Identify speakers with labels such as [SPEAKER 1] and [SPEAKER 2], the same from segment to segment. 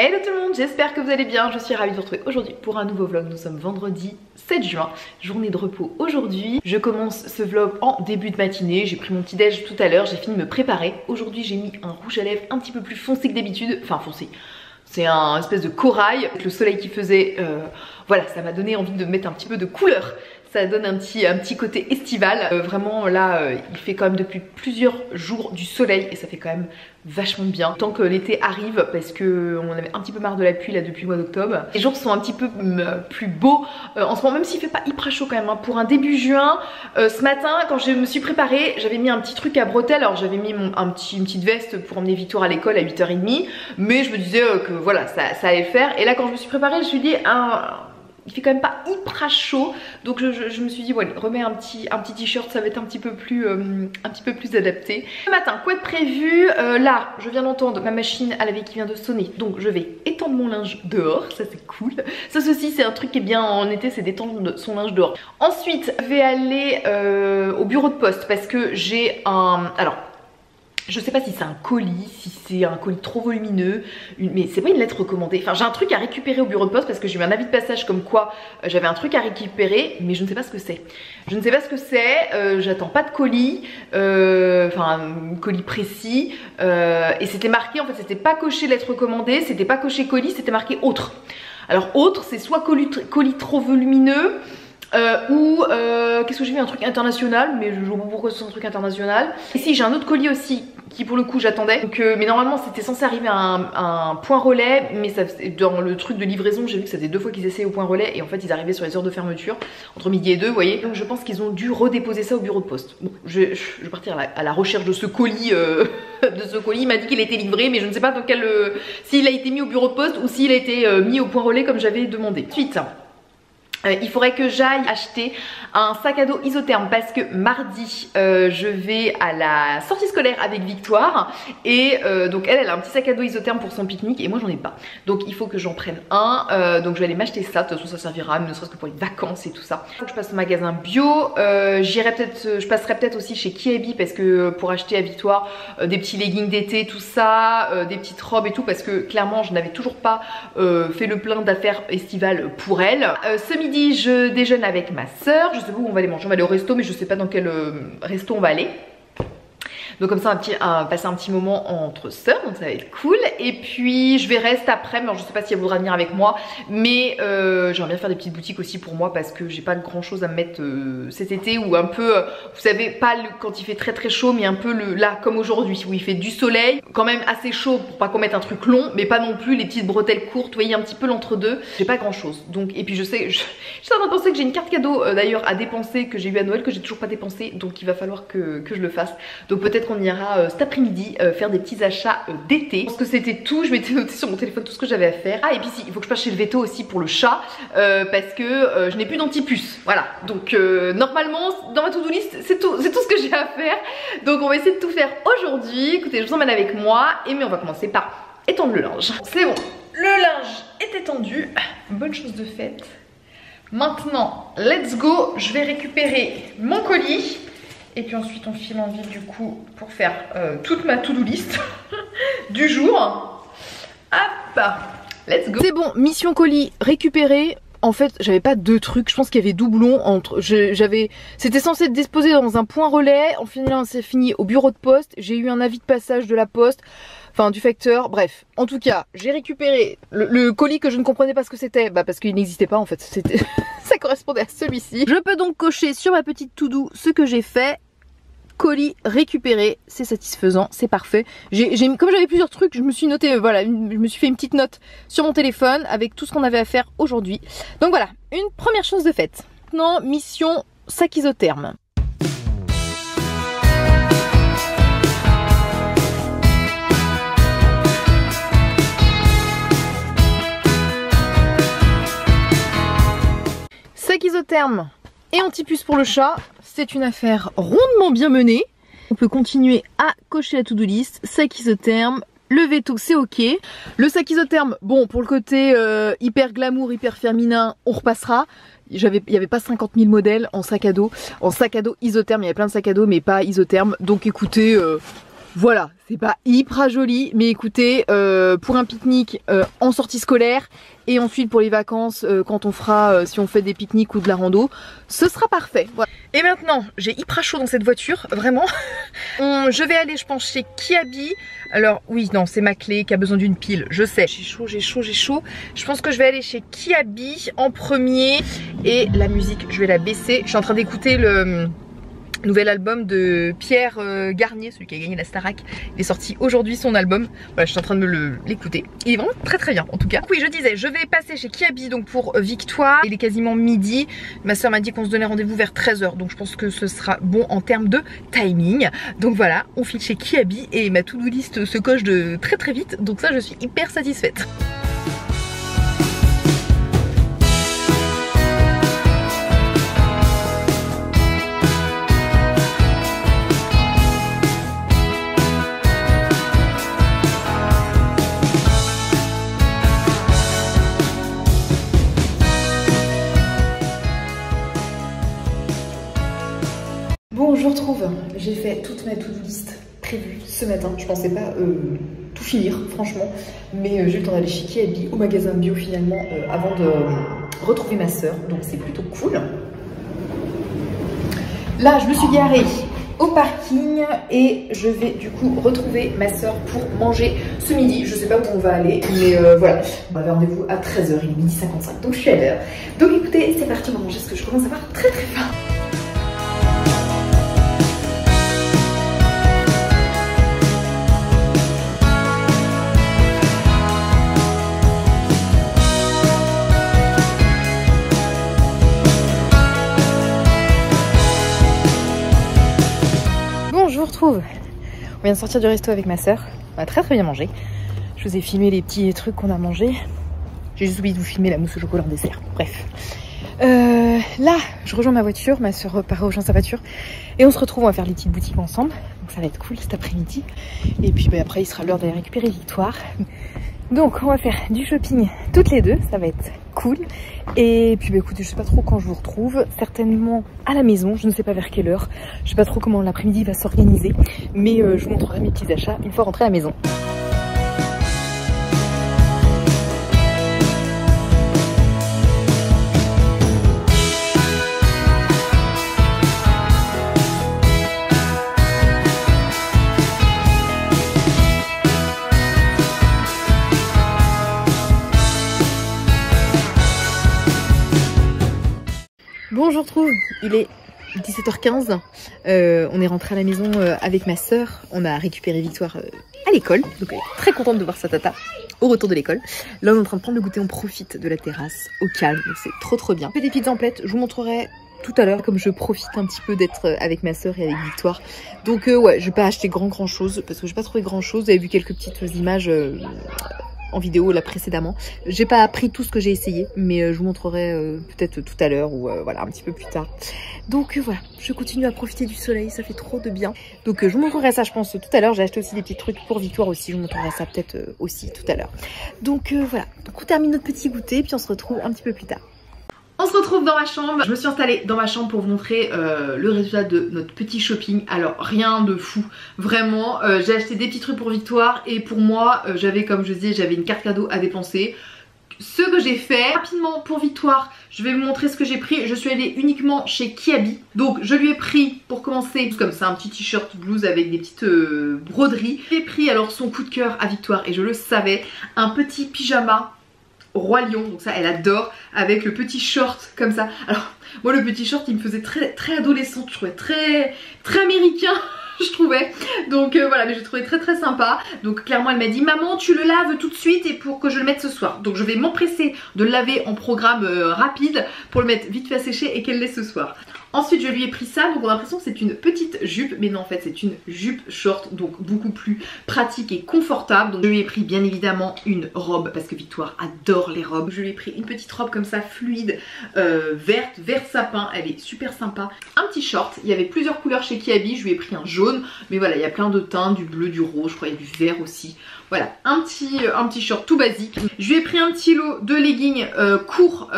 [SPEAKER 1] Hello tout le monde, j'espère que vous allez bien, je suis ravie de vous retrouver aujourd'hui pour un nouveau vlog. Nous sommes vendredi 7 juin, journée de repos aujourd'hui. Je commence ce vlog en début de matinée, j'ai pris mon petit déj tout à l'heure, j'ai fini de me préparer. Aujourd'hui j'ai mis un rouge à lèvres un petit peu plus foncé que d'habitude, enfin foncé. C'est un espèce de corail, avec le soleil qui faisait, voilà, ça m'a donné envie de mettre un petit peu de couleur. Ça donne un petit côté estival. Vraiment là, il fait quand même depuis plusieurs jours du soleil et ça fait quand même vachement bien. Tant que l'été arrive, parce que on avait un petit peu marre de la pluie là depuis le mois d'octobre. Les jours sont un petit peu plus beaux en ce moment, même s'il fait pas hyper chaud quand même. Hein. Pour un début juin, ce matin, quand je me suis préparée, j'avais mis un petit truc à bretelles. Alors j'avais mis une petite veste pour emmener Victoire à l'école à 8h30. Mais je me disais que voilà, ça allait faire. Et là quand je me suis préparée, je me suis dit... il fait quand même pas hyper chaud, donc je me suis dit voilà, remets un petit t-shirt, ça va être un petit peu plus adapté. Ce matin, quoi de prévu? Là, je viens d'entendre ma machine à laver qui vient de sonner, donc je vais étendre mon linge dehors, ça c'est cool. Ça aussi c'est un truc qui est bien en été, c'est d'étendre son linge dehors. Ensuite, je vais aller au bureau de poste parce que j'ai un... Alors, je sais pas si c'est un colis, si c'est un colis trop volumineux, mais c'est pas une lettre recommandée. Enfin, j'ai un truc à récupérer au bureau de poste parce que j'ai eu un avis de passage comme quoi j'avais un truc à récupérer, mais je ne sais pas ce que c'est. Je ne sais pas ce que c'est, j'attends pas de colis, enfin un colis précis, et c'était marqué, en fait c'était pas coché lettre recommandée, c'était pas coché colis, c'était marqué autre. Alors autre, c'est soit colis trop volumineux, ou qu'est-ce que j'ai mis, un truc international, mais je vois pas pourquoi c'est un truc international. Ici j'ai un autre colis aussi qui pour le coup j'attendais, mais normalement c'était censé arriver à un point relais, mais ça, dans le truc de livraison j'ai vu que ça faisait 2 fois qu'ils essayaient au point relais et en fait ils arrivaient sur les heures de fermeture entre midi et 2, vous voyez. Donc je pense qu'ils ont dû redéposer ça au bureau de poste. Bon, je vais partir à la recherche de ce colis, il m'a dit qu'il était livré, mais je ne sais pas dans quel, s'il a été mis au bureau de poste ou s'il a été mis au point relais comme j'avais demandé. Ensuite, il faudrait que j'aille acheter un sac à dos isotherme parce que mardi je vais à la sortie scolaire avec Victoire et donc elle a un petit sac à dos isotherme pour son pique-nique et moi j'en ai pas, donc il faut que j'en prenne un, donc je vais aller m'acheter ça. De toute façon ça servira, mais ne serait-ce que pour les vacances et tout ça. Il faut que je passe au magasin bio, je passerai peut-être aussi chez Kiabi parce que pour acheter à Victoire des petits leggings d'été, tout ça, des petites robes et tout, parce que clairement je n'avais toujours pas fait le plein d'affaires estivales pour elle. Ce midi je déjeune avec ma soeur, je sais pas où on va aller manger, on va aller au resto mais je sais pas dans quel resto on va aller. Donc comme ça passer un petit moment entre sœurs, donc ça va être cool. Et puis je verrai cet après, mais je sais pas si elle voudra venir avec moi, mais j'aimerais bien faire des petites boutiques aussi pour moi parce que j'ai pas grand chose à me mettre cet été, ou un peu, vous savez, pas quand il fait très chaud, mais un peu là comme aujourd'hui où il fait du soleil, quand même assez chaud pour pas qu'on mette un truc long, mais pas non plus les petites bretelles courtes, vous voyez, un petit peu l'entre-deux. J'ai pas grand chose, donc, et puis je sais, je suis en train de penser que j'ai une carte cadeau d'ailleurs à dépenser que j'ai eu à Noël que j'ai toujours pas dépensé, donc il va falloir que je le fasse. Donc peut-être qu'on ira cet après-midi faire des petits achats d'été. Je pense que c'était tout, je m'étais noté sur mon téléphone tout ce que j'avais à faire. Ah et puis si, il faut que je passe chez le veto aussi pour le chat parce que je n'ai plus d'antipuce. Voilà, donc normalement dans ma to-do list c'est tout ce que j'ai à faire. Donc on va essayer de tout faire aujourd'hui. Écoutez, je vous emmène avec moi mais on va commencer par étendre le linge. C'est bon, le linge est étendu, bonne chose de faite. Maintenant, let's go, je vais récupérer mon colis. Et puis ensuite on file en ville du coup pour faire toute ma to-do list du jour. Hop, let's go. C'est bon, mission colis récupérée. En fait j'avais pas 2 trucs, je pense qu'il y avait doublon entre, c'était censé être disposé dans un point relais. En final c'est fini au bureau de poste, j'ai eu un avis de passage de la poste, enfin du facteur, bref. En tout cas j'ai récupéré le colis que je ne comprenais pas ce que c'était, parce qu'il n'existait pas en fait, c'était ça correspondait à celui-ci. Je peux donc cocher sur ma petite to-do ce que j'ai fait. Colis récupéré, c'est satisfaisant, c'est parfait. Comme j'avais plusieurs trucs, je me suis noté, voilà, je me suis fait une petite note sur mon téléphone avec tout ce qu'on avait à faire aujourd'hui. Donc voilà, une première chose de faite. Maintenant, mission sac isotherme. Sac isotherme et antipuce pour le chat, c'est une affaire rondement bien menée. On peut continuer à cocher la to-do list, sac isotherme, le veto c'est ok. Le sac isotherme, bon pour le côté hyper glamour, hyper féminin, on repassera. Il n'y avait pas 50 000 modèles en sac à dos. En sac à dos isotherme, il y avait plein de sacs à dos mais pas isotherme. Donc écoutez, Voilà, c'est pas hyper joli, mais écoutez, pour un pique-nique en sortie scolaire et ensuite pour les vacances, quand on fera, si on fait des pique-niques ou de la rando, ce sera parfait. Voilà. Et maintenant, j'ai hyper chaud dans cette voiture, vraiment. Je vais aller, je pense, chez Kiabi. Alors oui, non, c'est ma clé qui a besoin d'une pile, je sais. J'ai chaud, j'ai chaud, j'ai chaud. Je pense que je vais aller chez Kiabi en premier. Et la musique, je vais la baisser. Je suis en train d'écouter le nouvel album de Pierre Garnier, celui qui a gagné la Starac. Il est sorti aujourd'hui son album. Voilà, je suis en train de l'écouter. Il est vraiment très très bien en tout cas. Oui, je disais, je vais passer chez Kiabi donc pour Victoire. Il est quasiment midi. Ma soeur m'a dit qu'on se donnait rendez-vous vers 13 h. Donc je pense que ce sera bon en termes de timing. Donc voilà, on file chez Kiabi et ma to-do list se coche de très très vite. Donc ça, je suis hyper satisfaite. Bon, je vous retrouve. J'ai fait toute ma to-do list prévue ce matin. Je pensais pas tout finir, franchement. Mais j'ai eu le temps d'aller chez Kiabi au magasin bio finalement avant de retrouver ma soeur. Donc c'est plutôt cool. Là, je me suis garée au parking et je vais du coup retrouver ma soeur pour manger ce midi. Je sais pas où on va aller, mais voilà. On avait rendez-vous à 13 h, il est midi 55, donc je suis à l'heure. Donc écoutez, c'est parti, on va manger parce que je commence à avoir très très faim. On vient de sortir du resto avec ma soeur. On a très très bien mangé. Je vous ai filmé les petits trucs qu'on a mangés. J'ai juste oublié de vous filmer la mousse au chocolat en dessert. Bref. Là, je rejoins ma voiture. Ma soeur repart rejoindre sa voiture. Et on se retrouve, on va faire les petites boutiques ensemble. Donc ça va être cool cet après-midi. Et puis après, il sera l'heure d'aller récupérer Victoire. Donc on va faire du shopping toutes les deux. Ça va être cool. Et puis écoutez, je sais pas trop quand je vous retrouve. Certainement à la maison. Je ne sais pas vers quelle heure. Je sais pas trop comment l'après-midi va s'organiser. Mais je vous montrerai mes petits achats une fois rentrée à la maison. Bon, je vous retrouve, il est 17 h 15, on est rentré à la maison avec ma soeur, on a récupéré Victoire à l'école, donc elle est très contente de voir sa tata au retour de l'école. Là on est en train de prendre le goûter, on profite de la terrasse au calme, donc c'est trop trop bien. Je fais des petites emplettes, je vous montrerai tout à l'heure comme je profite un petit peu d'être avec ma soeur et avec Victoire. Donc ouais, je vais pas acheter grand chose parce que j'ai pas trouvé grand chose, vous avez vu quelques petites images en vidéo là précédemment. J'ai pas appris tout ce que j'ai essayé, mais je vous montrerai peut-être tout à l'heure ou voilà un petit peu plus tard. Donc voilà, je continue à profiter du soleil, ça fait trop de bien. Donc je vous montrerai ça je pense tout à l'heure. J'ai acheté aussi des petits trucs pour Victoire aussi, je vous montrerai ça peut-être aussi tout à l'heure. Donc voilà, donc on termine notre petit goûter puis on se retrouve un petit peu plus tard. On se retrouve dans ma chambre. Je me suis installée dans ma chambre pour vous montrer le résultat de notre petit shopping. Alors rien de fou, vraiment. J'ai acheté des petits trucs pour Victoire et pour moi, j'avais comme je disais, j'avais une carte cadeau à dépenser. Ce que j'ai fait rapidement pour Victoire, je vais vous montrer ce que j'ai pris. Je suis allée uniquement chez Kiabi. Donc je lui ai pris pour commencer comme ça un petit t-shirt blouse avec des petites broderies. J'ai pris alors son coup de cœur à Victoire et je le savais, un petit pyjama Roi Lion, donc ça elle adore, avec le petit short comme ça. Alors moi le petit short il me faisait très adolescente, je trouvais très américain je trouvais, donc voilà, mais j'ai trouvé très sympa. Donc clairement elle m'a dit maman tu le laves tout de suite et pour que je le mette ce soir. Donc je vais m'empresser de le laver en programme rapide pour le mettre vite fait à sécher et qu'elle l'ait ce soir. Ensuite je lui ai pris ça, donc on a l'impression que c'est une petite jupe, mais non en fait c'est une jupe short, donc beaucoup plus pratique et confortable. Donc je lui ai pris bien évidemment une robe, parce que Victoire adore les robes. Je lui ai pris une petite robe comme ça fluide, vert sapin, elle est super sympa. Un petit short, il y avait plusieurs couleurs chez Kiabi, je lui ai pris un jaune, mais voilà il y a plein de teintes, du bleu, du rose, je crois il y a du vert aussi. Voilà, un petit short tout basique. Je lui ai pris un petit lot de leggings courts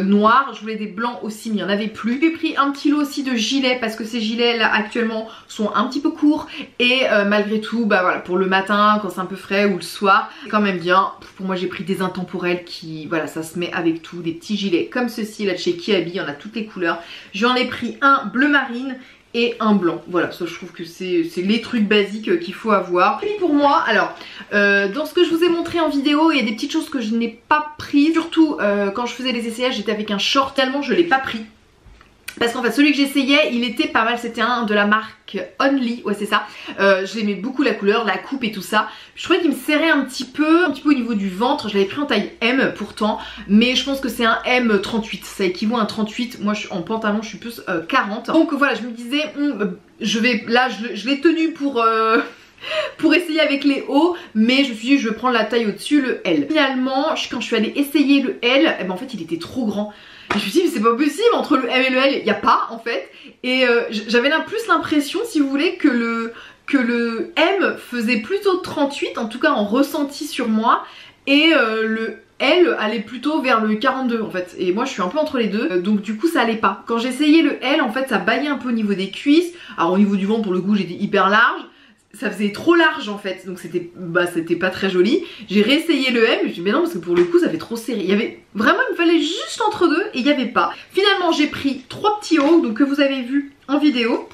[SPEAKER 1] noirs. Je voulais des blancs aussi mais il n'y en avait plus. Je lui ai pris un petit lot aussi de gilets parce que ces gilets là actuellement sont un petit peu courts. Et malgré tout, bah voilà, pour le matin quand c'est un peu frais ou le soir, c'est quand même bien. Pour moi j'ai pris des intemporels qui, voilà, ça se met avec tout. Des petits gilets comme ceci là de chez Kiabi, il y en a toutes les couleurs. J'en ai pris un bleu marine et un blanc. Voilà, ça je trouve que c'est les trucs basiques qu'il faut avoir. Puis pour moi, alors dans ce que je vous ai montré en vidéo, il y a des petites choses que je n'ai pas prises. Surtout quand je faisais les essayages, j'étais avec un short, tellement je l'ai pas pris. Parce qu'en fait celui que j'essayais il était pas mal, c'était un de la marque Only, ouais c'est ça. J'aimais beaucoup la couleur, la coupe et tout ça. Je trouvais qu'il me serrait un petit peu au niveau du ventre. Je l'avais pris en taille M pourtant, mais je pense que c'est un M38, ça équivaut à un 38. Moi en pantalon je suis plus 40. Donc voilà, je me disais je l'ai tenu pour essayer avec les hauts, mais je me suis dit je vais prendre la taille au-dessus, le L. Finalement quand je suis allée essayer le L, eh ben, en fait il était trop grand. Et je me suis dit mais c'est pas possible, entre le M et le L il n'y a pas en fait. Et j'avais plus l'impression si vous voulez que le M faisait plutôt 38, en tout cas en ressenti sur moi, et le L allait plutôt vers le 42 en fait. Et moi je suis un peu entre les deux, donc du coup ça allait pas. Quand j'essayais le L en fait ça baillait un peu au niveau des cuisses. Alors au niveau du ventre pour le coup j'étais hyper large. Ça faisait trop large en fait, donc c'était pas très joli. J'ai réessayé le M, je me suis dit mais non parce que pour le coup ça fait trop serré. Il y avait vraiment, il me fallait juste entre deux et il n'y avait pas. Finalement j'ai pris 3 petits hauts, donc que vous avez vu en vidéo.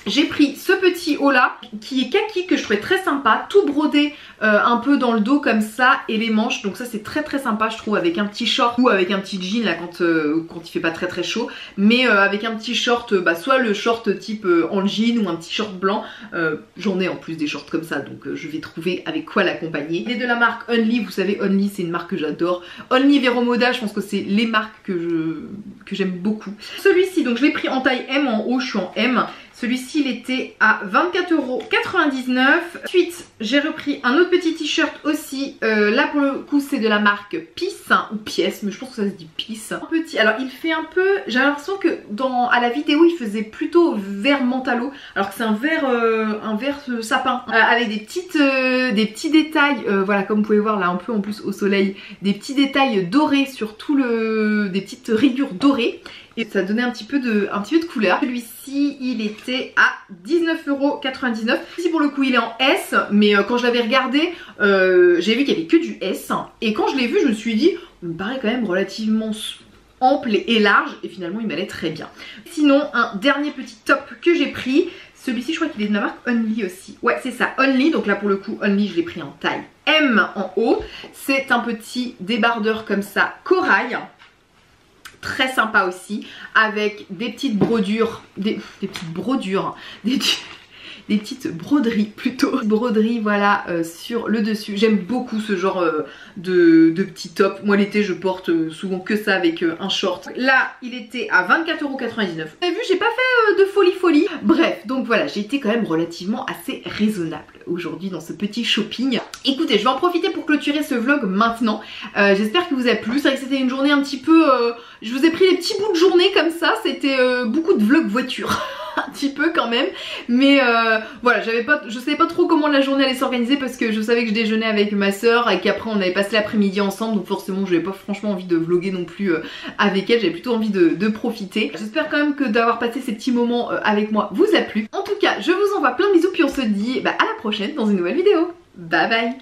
[SPEAKER 1] J'ai pris ce petit haut là qui est kaki, que je trouvais très sympa, tout brodé un peu dans le dos comme ça et les manches, donc ça c'est très sympa je trouve, avec un petit short ou avec un petit jean là quand il fait pas très chaud, mais avec un petit short, soit le short type en jean ou un petit short blanc. J'en ai en plus des shorts comme ça, donc je vais trouver avec quoi l'accompagner. Il est de la marque Only, vous savez Only c'est une marque que j'adore. Only, Vero Moda, je pense que c'est les marques que j'aime beaucoup. Celui-ci donc je l'ai pris en taille M, en haut je suis en M. Celui-ci il était à 24,99 €. Ensuite j'ai repris un autre petit t-shirt aussi. Là pour le coup c'est de la marque Peace ou Pièce, mais je pense que ça se dit Peace. Un petit, alors il fait un peu, j'ai l'impression que à la vidéo il faisait plutôt vert mentalo, alors que c'est un vert sapin avec des petits détails, voilà comme vous pouvez voir là un peu en plus au soleil, des petits détails dorés sur tout des petites rayures dorées. Et ça donnait un petit peu de couleur. Celui-ci il était à 19,99 €. Ici pour le coup il est en S, mais quand je l'avais regardé j'ai vu qu'il n'y avait que du S. Et quand je l'ai vu je me suis dit il me paraît quand même relativement ample et large, et finalement il m'allait très bien. Sinon un dernier petit top que j'ai pris, celui-ci je crois qu'il est de la marque Only aussi. Ouais c'est ça, Only, donc là pour le coup Only je l'ai pris en taille M en haut. C'est un petit débardeur comme ça corail, très sympa aussi, avec des petites brodures, des petites broderies plutôt, broderies voilà sur le dessus. J'aime beaucoup ce genre de petits tops. Moi l'été je porte souvent que ça avec un short. Là il était à 24,99 €. Vous avez vu, j'ai pas fait de folie. Bref, donc voilà, j'ai été quand même relativement assez raisonnable aujourd'hui dans ce petit shopping. Écoutez, je vais en profiter pour clôturer ce vlog maintenant. J'espère que vous a plu. C'est vrai que c'était une journée un petit peu... je vous ai pris des petits bouts de journée comme ça. C'était beaucoup de vlog voiture. Un petit peu quand même, mais voilà, je savais pas trop comment la journée allait s'organiser, parce que je savais que je déjeunais avec ma soeur et qu'après on avait passé l'après-midi ensemble, donc forcément j'avais pas franchement envie de vlogger non plus avec elle, j'avais plutôt envie de profiter. J'espère quand même que d'avoir passé ces petits moments avec moi vous a plu. En tout cas je vous envoie plein de bisous, puis on se dit à la prochaine dans une nouvelle vidéo. Bye bye.